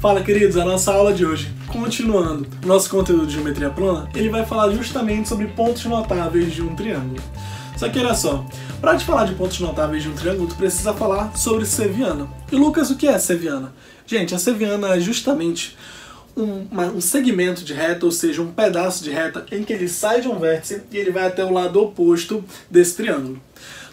Fala, queridos, a nossa aula de hoje, continuando o nosso conteúdo de geometria plana, ele vai falar justamente sobre pontos notáveis de um triângulo. Só que olha só, para te falar de pontos notáveis de um triângulo, tu precisa falar sobre seviana. E Lucas, o que é seviana? Gente, a seviana é justamente um segmento de reta, ou seja, um pedaço de reta em que ele sai de um vértice e ele vai até o lado oposto desse triângulo.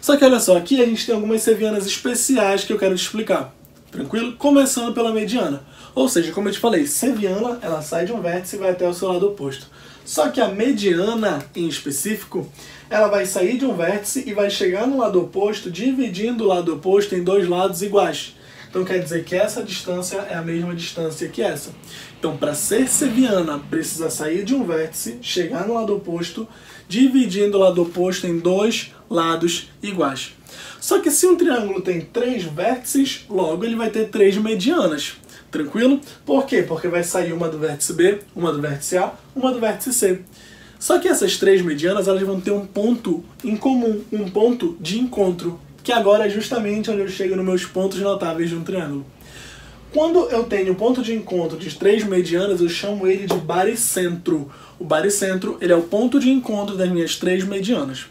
Só que olha só, aqui a gente tem algumas sevianas especiais que eu quero te explicar. Tranquilo? Começando pela mediana. Ou seja, como eu te falei, seviana, ela sai de um vértice e vai até o seu lado oposto. Só que a mediana, em específico, ela vai sair de um vértice e vai chegar no lado oposto, dividindo o lado oposto em dois lados iguais. Então quer dizer que essa distância é a mesma distância que essa. Então, para ser seviana, precisa sair de um vértice, chegar no lado oposto, dividindo o lado oposto em dois lados iguais. Só que se um triângulo tem 3 vértices, logo ele vai ter 3 medianas. Tranquilo? Por quê? Porque vai sair uma do vértice B, uma do vértice A, uma do vértice C. Só que essas 3 medianas elas vão ter um ponto em comum, um ponto de encontro, que agora é justamente onde eu chego nos meus pontos notáveis de um triângulo. Quando eu tenho ponto de encontro de 3 medianas, eu chamo ele de baricentro. O baricentro ele é o ponto de encontro das minhas 3 medianas.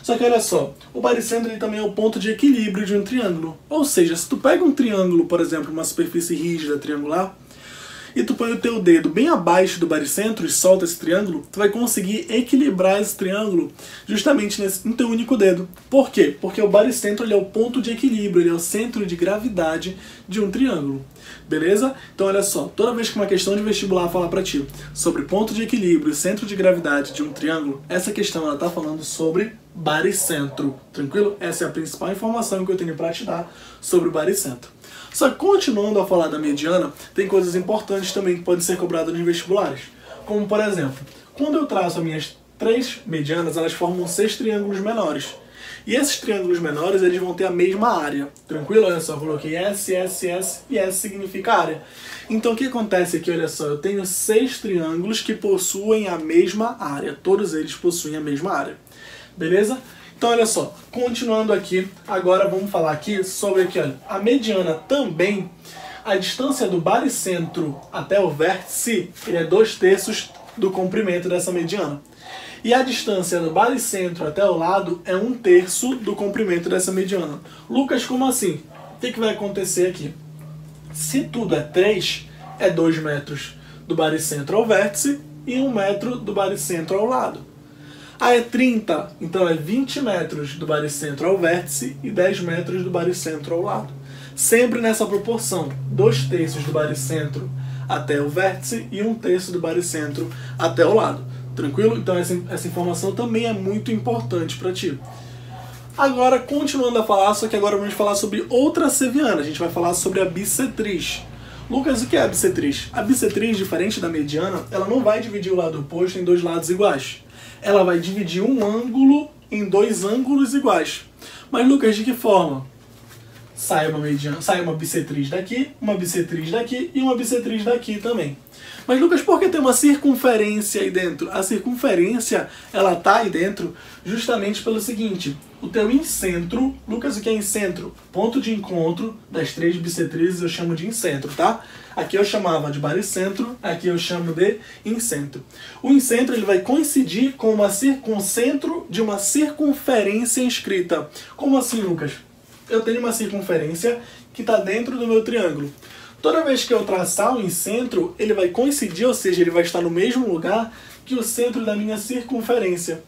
Só que olha só, o baricentro ele também é o ponto de equilíbrio de um triângulo. Ou seja, se tu pega um triângulo, por exemplo, uma superfície rígida triangular, e tu põe o teu dedo bem abaixo do baricentro e solta esse triângulo, tu vai conseguir equilibrar esse triângulo justamente no teu único dedo. Por quê? Porque o baricentro ele é o ponto de equilíbrio, ele é o centro de gravidade de um triângulo. Beleza? Então olha só, toda vez que uma questão de vestibular falar pra ti sobre ponto de equilíbrio e centro de gravidade de um triângulo, essa questão ela tá falando sobre baricentro. Tranquilo? Essa é a principal informação que eu tenho pra te dar sobre o baricentro. Só que continuando a falar da mediana, tem coisas importantes também que podem ser cobradas nos vestibulares. Como por exemplo, quando eu traço as minhas 3 medianas, elas formam 6 triângulos menores. E esses triângulos menores, eles vão ter a mesma área. Tranquilo? Olha só, eu coloquei S, S, S e S significa área. Então o que acontece aqui, olha só, eu tenho 6 triângulos que possuem a mesma área. Todos eles possuem a mesma área. Beleza? Então olha só, continuando aqui, agora vamos falar aqui sobre aqui, olha, a mediana também, a distância do baricentro até o vértice, ele é 2/3 do comprimento dessa mediana. E a distância do baricentro até o lado é 1/3 do comprimento dessa mediana. Lucas, como assim? O que vai acontecer aqui? Se tudo é 3, é 2 metros do baricentro ao vértice e 1 metro do baricentro ao lado. É 30, então é 20 metros do baricentro ao vértice e 10 metros do baricentro ao lado. Sempre nessa proporção, 2/3 do baricentro até o vértice e 1/3 do baricentro até o lado. Tranquilo? Então essa informação também é muito importante para ti. Agora, continuando a falar, só que agora vamos falar sobre outra seviana. A gente vai falar sobre a bissetriz. Lucas, o que é a bissetriz? A bissetriz, diferente da mediana, ela não vai dividir o lado oposto em 2 lados iguais. Ela vai dividir um ângulo em 2 ângulos iguais. Mas, Lucas, de que forma? Sai uma bissetriz daqui e uma bissetriz daqui também. Mas, Lucas, por que tem uma circunferência aí dentro? A circunferência, ela tá aí dentro justamente pelo seguinte. O teu incentro, Lucas, o que é incentro? Ponto de encontro das 3 bissetrizes eu chamo de incentro, tá? Aqui eu chamava de baricentro, aqui eu chamo de incentro. O incentro ele vai coincidir com o centro de uma circunferência inscrita. Como assim, Lucas? Eu tenho uma circunferência que está dentro do meu triângulo. Toda vez que eu traçar o incentro, ele vai coincidir, ou seja, ele vai estar no mesmo lugar que o centro da minha circunferência.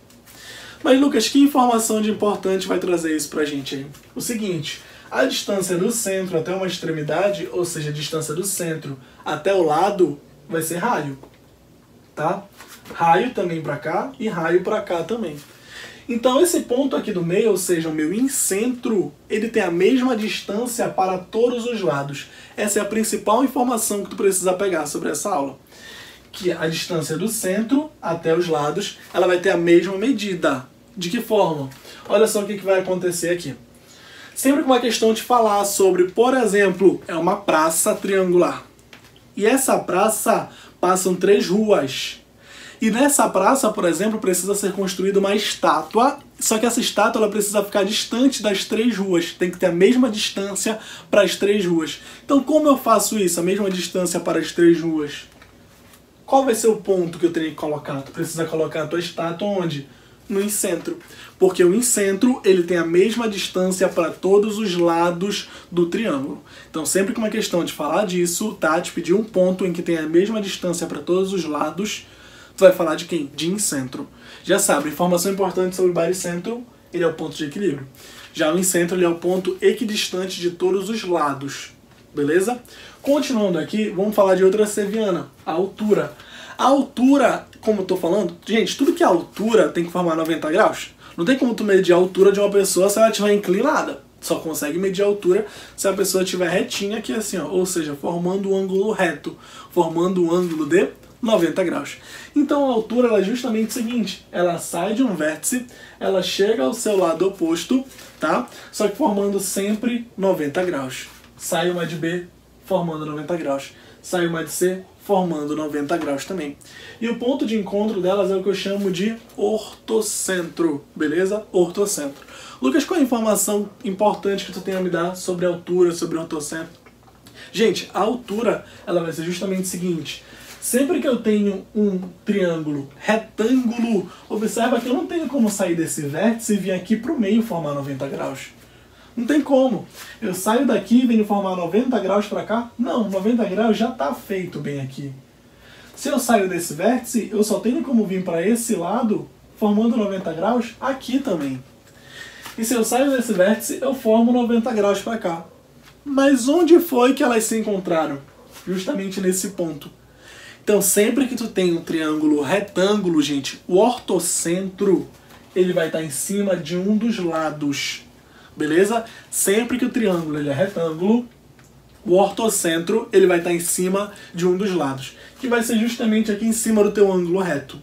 Mas, Lucas, que informação de importante vai trazer isso pra gente aí? O seguinte, a distância do centro até uma extremidade, ou seja, a distância do centro até o lado, vai ser raio. Tá? Raio também pra cá e raio pra cá também. Então esse ponto aqui do meio, ou seja, o meu incentro, ele tem a mesma distância para todos os lados. Essa é a principal informação que tu precisa pegar sobre essa aula. Que a distância do centro até os lados, ela vai ter a mesma medida. De que forma? Olha só o que vai acontecer aqui. Sempre que uma questão te falar sobre, por exemplo, é uma praça triangular. E essa praça passam 3 ruas. E nessa praça, por exemplo, precisa ser construída uma estátua, só que essa estátua ela precisa ficar distante das 3 ruas, tem que ter a mesma distância para as 3 ruas. Então como eu faço isso, a mesma distância para as 3 ruas? Qual vai ser o ponto que eu tenho que colocar? Tu precisa colocar a tua estátua onde? No incentro. Porque o incentro ele tem a mesma distância para todos os lados do triângulo. Então sempre que uma questão de falar disso, tá? Te pedir um ponto em que tem a mesma distância para todos os lados, tu vai falar de quem? De incentro. Já sabe, informação importante sobre o baricentro, ele é o ponto de equilíbrio. Já o incentro ele é o ponto equidistante de todos os lados. Beleza? Continuando aqui, vamos falar de outra seviana, a altura. A altura, como eu tô falando, gente, tudo que é altura tem que formar 90 graus. Não tem como tu medir a altura de uma pessoa se ela estiver inclinada. Só consegue medir a altura se a pessoa estiver retinha aqui assim, ó, ou seja, formando um ângulo reto, formando um ângulo de 90 graus. Então a altura ela é justamente o seguinte, ela sai de um vértice, ela chega ao seu lado oposto, tá? Só que formando sempre 90 graus. Sai uma de B, formando 90 graus. Sai uma de C, formando 90 graus também. E o ponto de encontro delas é o que eu chamo de ortocentro, beleza? Ortocentro. Lucas, qual é a informação importante que tu tem a me dar sobre a altura, sobre o ortocentro? Gente, a altura ela vai ser justamente o seguinte. Sempre que eu tenho um triângulo retângulo, observa que eu não tenho como sair desse vértice e vir aqui para o meio formar 90 graus. Não tem como. Eu saio daqui e venho formar 90 graus para cá? Não, 90 graus já está feito bem aqui. Se eu saio desse vértice, eu só tenho como vir para esse lado, formando 90 graus aqui também. E se eu saio desse vértice, eu formo 90 graus para cá. Mas onde foi que elas se encontraram? Justamente nesse ponto. Então sempre que tu tem um triângulo retângulo, gente, o ortocentro ele vai estar em cima de um dos lados. Beleza? Sempre que o triângulo ele é retângulo, o ortocentro ele vai estar em cima de um dos lados, que vai ser justamente aqui em cima do teu ângulo reto.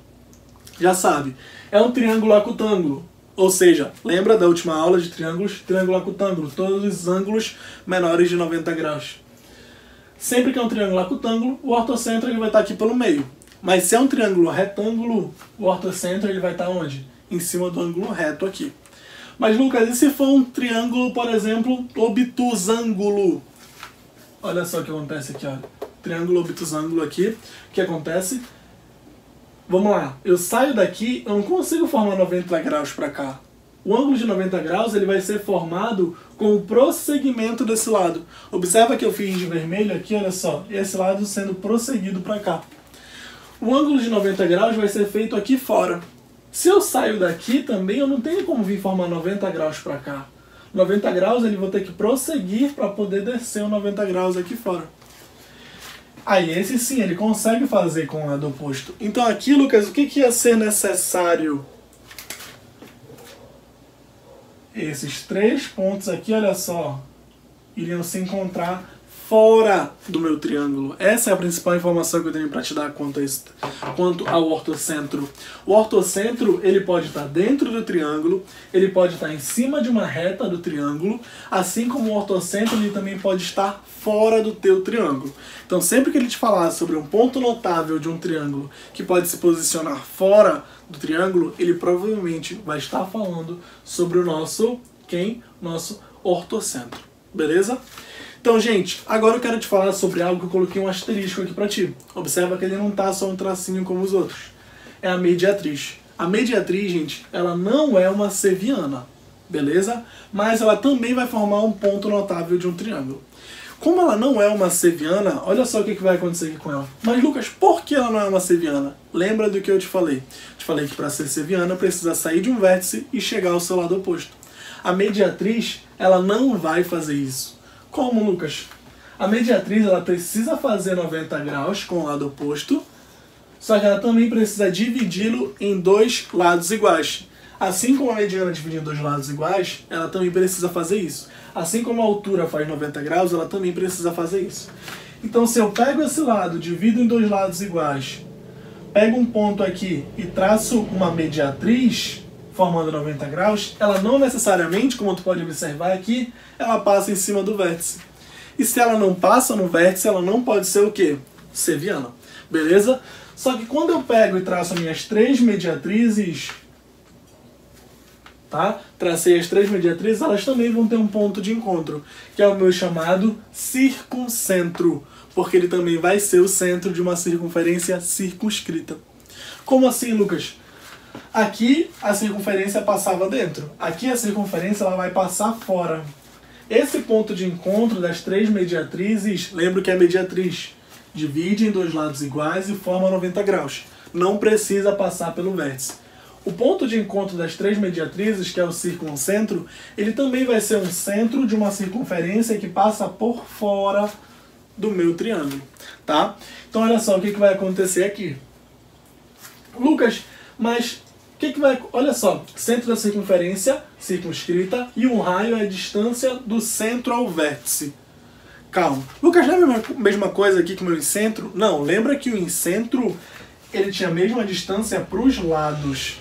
Já sabe, é um triângulo acutângulo, ou seja, lembra da última aula de triângulos? Triângulo acutângulo, todos os ângulos menores de 90 graus. Sempre que é um triângulo acutângulo, o ortocentro ele vai estar aqui pelo meio. Mas se é um triângulo retângulo, o ortocentro ele vai estar onde? Em cima do ângulo reto aqui. Mas, Lucas, e se for um triângulo, por exemplo, obtusângulo? Olha só o que acontece aqui, olha. Triângulo obtusângulo aqui. O que acontece? Vamos lá. Eu saio daqui, eu não consigo formar 90 graus para cá. O ângulo de 90 graus ele vai ser formado com o prosseguimento desse lado. Observa que eu fiz de vermelho aqui, olha só. Esse lado sendo prosseguido para cá. O ângulo de 90 graus vai ser feito aqui fora. Se eu saio daqui também, eu não tenho como vir formar 90 graus para cá. 90 graus ele vou ter que prosseguir para poder descer o 90 graus aqui fora. Aí esse sim, ele consegue fazer com o lado oposto. Então aqui, Lucas, o que ia ser necessário? Esses 3 pontos aqui, olha só, iriam se encontrar fora do meu triângulo. Essa é a principal informação que eu tenho para te dar quanto ao ortocentro. O ortocentro ele pode estar dentro do triângulo, ele pode estar em cima de uma reta do triângulo, assim como o ortocentro ele também pode estar fora do teu triângulo. Então sempre que ele te falar sobre um ponto notável de um triângulo que pode se posicionar fora do triângulo, ele provavelmente vai estar falando sobre o nosso ortocentro. Beleza? Então, gente, agora eu quero te falar sobre algo que eu coloquei um asterisco aqui pra ti. Observa que ele não tá só um tracinho como os outros. É a mediatriz. A mediatriz, gente, ela não é uma seviana, beleza? Mas ela também vai formar um ponto notável de um triângulo. Como ela não é uma seviana, olha só o que vai acontecer aqui com ela. Mas, Lucas, por que ela não é uma seviana? Lembra do que eu te falei? Te falei que para ser seviana precisa sair de um vértice e chegar ao seu lado oposto. A mediatriz, ela não vai fazer isso. Como, Lucas? A mediatriz ela precisa fazer 90 graus com o lado oposto, só que ela também precisa dividi-lo em 2 lados iguais. Assim como a mediana divide em 2 lados iguais, ela também precisa fazer isso. Assim como a altura faz 90 graus, ela também precisa fazer isso. Então, se eu pego esse lado, divido em 2 lados iguais, pego um ponto aqui e traço uma mediatriz, formando 90 graus, ela não necessariamente, como tu pode observar aqui, ela passa em cima do vértice. E se ela não passa no vértice, ela não pode ser o quê? Seviana. Beleza? Só que quando eu pego e traço as minhas três mediatrizes, tá? Tracei as três mediatrizes, elas também vão ter um ponto de encontro, que é o meu chamado circuncentro, porque ele também vai ser o centro de uma circunferência circunscrita. Como assim, Lucas? Aqui a circunferência passava dentro, aqui a circunferência ela vai passar fora. Esse ponto de encontro das três mediatrizes, lembro que a mediatriz divide em dois lados iguais e forma 90 graus. Não precisa passar pelo vértice. O ponto de encontro das três mediatrizes, que é o circuncentro, ele também vai ser um centro de uma circunferência que passa por fora do meu triângulo, tá? Então olha só o que vai acontecer aqui. Lucas, mas o que vai... Olha só, centro da circunferência circunscrita e um raio é a distância do centro ao vértice. Calma. Lucas, não é a mesma coisa aqui que o meu incentro? Não, lembra que o incentro ele tinha a mesma distância para os lados.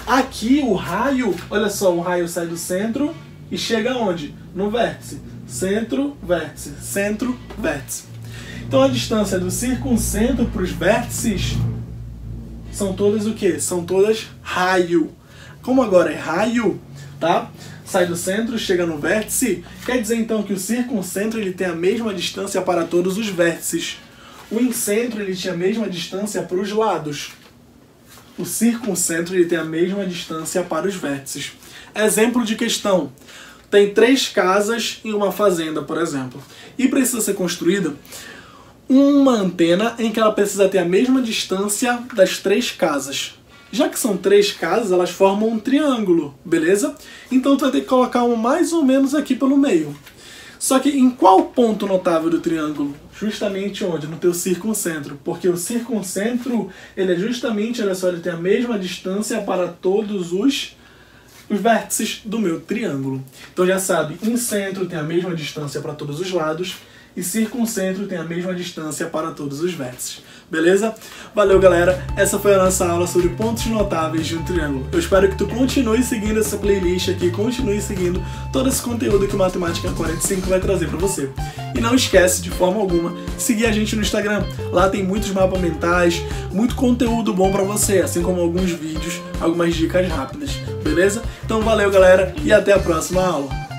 Aqui o raio, olha só, o raio sai do centro e chega aonde? No vértice. Centro, vértice, centro, vértice. Então a distância do circuncentro para os vértices são todas o quê? São todas raio. Como agora é raio, tá? Sai do centro, chega no vértice, quer dizer então que o circuncentro ele tem a mesma distância para todos os vértices. O incentro ele tinha a mesma distância para os lados. O circuncentro ele tem a mesma distância para os vértices. Exemplo de questão. Tem 3 casas em uma fazenda, por exemplo. E precisa ser construída uma antena em que ela precisa ter a mesma distância das 3 casas. Já que são 3 casas, elas formam um triângulo, beleza? Então tu vai ter que colocar um mais ou menos aqui pelo meio. Só que em qual ponto notável do triângulo? Justamente onde? No teu circuncentro. Porque o circuncentro, ele é justamente, olha só, ele tem a mesma distância para todos os vértices do meu triângulo. Então já sabe, incentro tem a mesma distância para todos os lados e circuncentro tem a mesma distância para todos os vértices. Beleza? Valeu, galera! Essa foi a nossa aula sobre pontos notáveis de um triângulo. Eu espero que tu continue seguindo essa playlist aqui, continue seguindo todo esse conteúdo que o Matemática 45 vai trazer para você. E não esquece, de forma alguma, seguir a gente no Instagram. Lá tem muitos mapas mentais, muito conteúdo bom para você, assim como alguns vídeos, algumas dicas rápidas. Beleza? Então valeu, galera, e até a próxima aula!